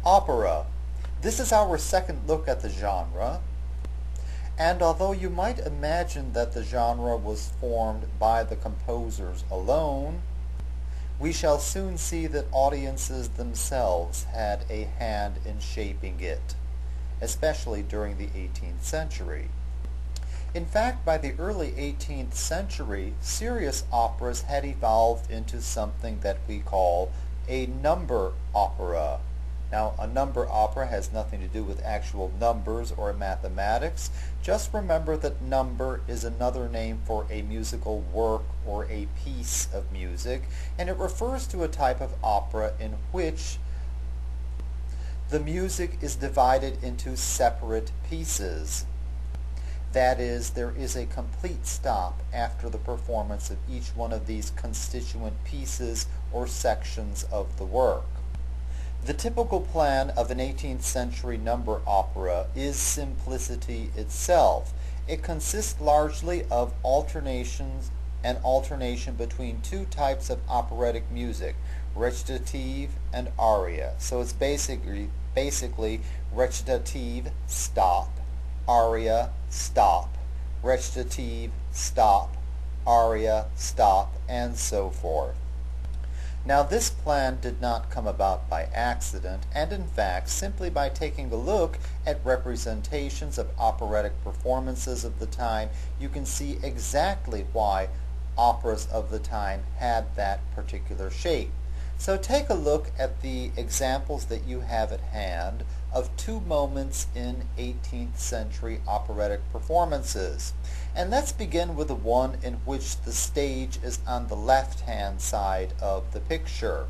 Opera. This is our second look at the genre, and although you might imagine that the genre was formed by the composers alone, we shall soon see that audiences themselves had a hand in shaping it, especially during the 18th century. In fact, by the early 18th century, serious operas had evolved into something that we call a number opera. Now, a number opera has nothing to do with actual numbers or mathematics. Just remember that number is another name for a musical work or a piece of music, and it refers to a type of opera in which the music is divided into separate pieces. That is, there is a complete stop after the performance of each one of these constituent pieces or sections of the work. The typical plan of an 18th century number opera is simplicity itself. It consists largely of alternation between two types of operatic music, recitative and aria. So it's basically recitative, stop, aria, stop, recitative, stop, aria, stop, and so forth. Now, this plan did not come about by accident, and in fact, simply by taking a look at representations of operatic performances of the time, you can see exactly why operas of the time had that particular shape. So take a look at the examples that you have at hand of two moments in 18th century operatic performances. And let's begin with the one in which the stage is on the left-hand side of the picture.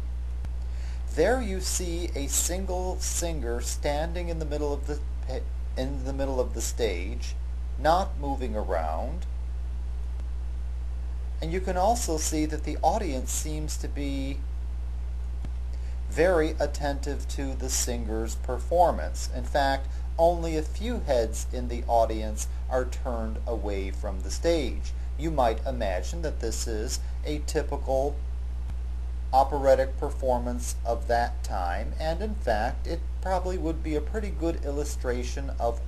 There you see a single singer standing in the middle of the stage, not moving around. And you can also see that the audience seems to be very attentive to the singer's performance. In fact, only a few heads in the audience are turned away from the stage. You might imagine that this is a typical operatic performance of that time, and in fact it probably would be a pretty good illustration of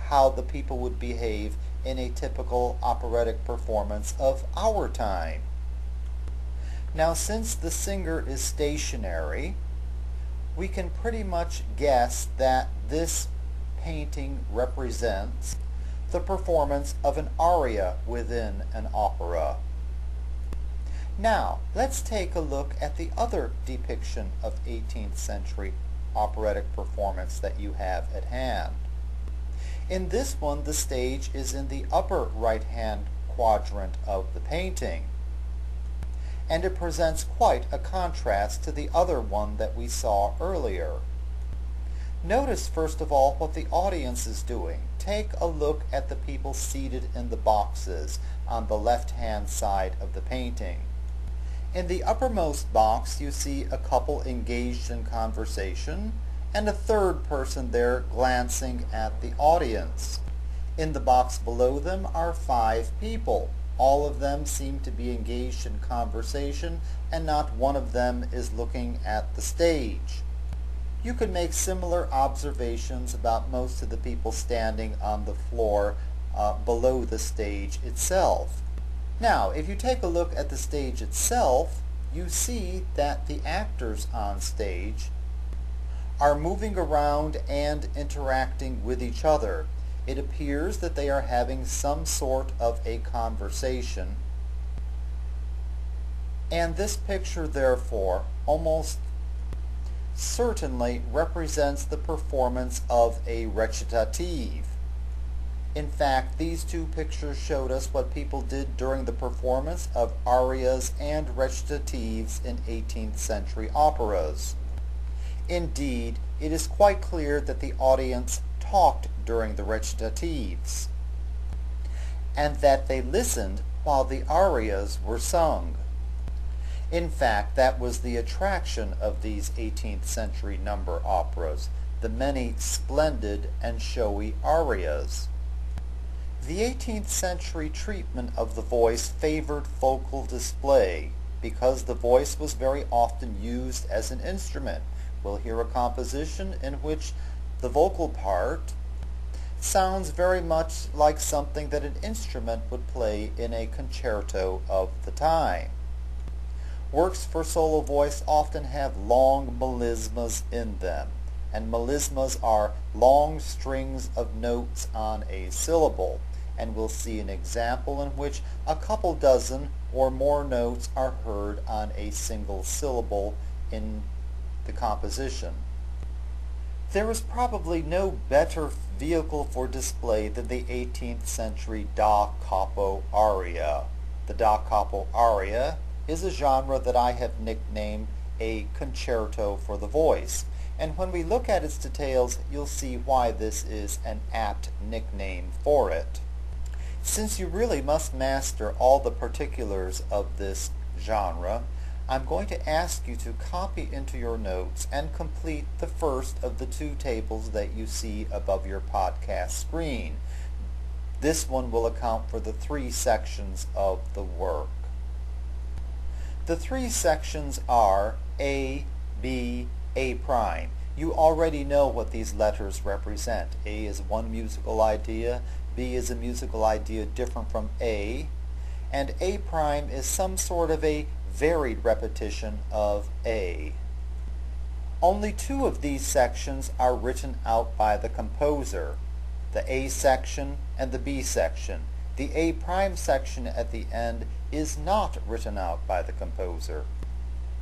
how the people would behave in a typical operatic performance of our time. Now, since the singer is stationary, we can pretty much guess that this painting represents the performance of an aria within an opera. Now, let's take a look at the other depiction of 18th century operatic performance that you have at hand. In this one, the stage is in the upper right-hand quadrant of the painting, and it presents quite a contrast to the other one that we saw earlier. Notice first of all what the audience is doing. Take a look at the people seated in the boxes on the left-hand side of the painting. In the uppermost box you see a couple engaged in conversation and a third person there glancing at the audience. In the box below them are 5 people. All of them seem to be engaged in conversation, and not one of them is looking at the stage. You could make similar observations about most of the people standing on the floor below the stage itself. Now, if you take a look at the stage itself, you see that the actors on stage are moving around and interacting with each other. It appears that they are having some sort of a conversation, and this picture therefore almost certainly represents the performance of a recitative. In fact, these two pictures showed us what people did during the performance of arias and recitatives in 18th century operas. Indeed, it is quite clear that the audience talked during the recitatives, and that they listened while the arias were sung. In fact, that was the attraction of these 18th century number operas, the many splendid and showy arias. The 18th century treatment of the voice favored vocal display because the voice was very often used as an instrument. We'll hear a composition in which the vocal part sounds very much like something that an instrument would play in a concerto of the time. Works for solo voice often have long melismas in them, and melismas are long strings of notes on a syllable, and we'll see an example in which a couple dozen or more notes are heard on a single syllable in the composition. There was probably no better vehicle for display than the 18th century da capo aria. The da capo aria is a genre that I have nicknamed a concerto for the voice, and when we look at its details, you'll see why this is an apt nickname for it. Since you really must master all the particulars of this genre, I'm going to ask you to copy into your notes and complete the first of the two tables that you see above your podcast screen. This one will account for the three sections of the work. The three sections are A, B, A prime. You already know what these letters represent. A is one musical idea, B is a musical idea different from A, and A prime is some sort of a varied repetition of A. Only two of these sections are written out by the composer, the A section and the B section. The A prime section at the end is not written out by the composer.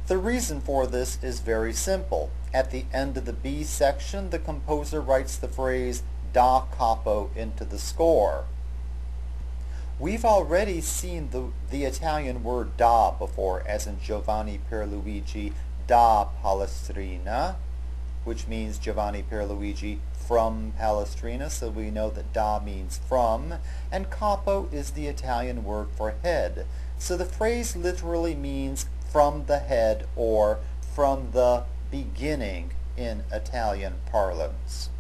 The reason for this is very simple. At the end of the B section, the composer writes the phrase da capo into the score. We've already seen the Italian word da before, as in Giovanni Pierluigi da Palestrina, which means Giovanni Pierluigi from Palestrina, so we know that da means from, and capo is the Italian word for head. So the phrase literally means from the head or from the beginning in Italian parlance.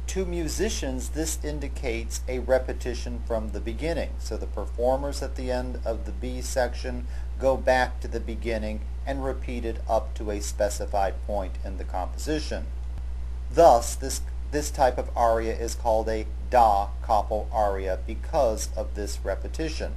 To musicians, this indicates a repetition from the beginning. So the performers at the end of the B section go back to the beginning and repeat it up to a specified point in the composition. Thus, this type of aria is called a da capo aria because of this repetition.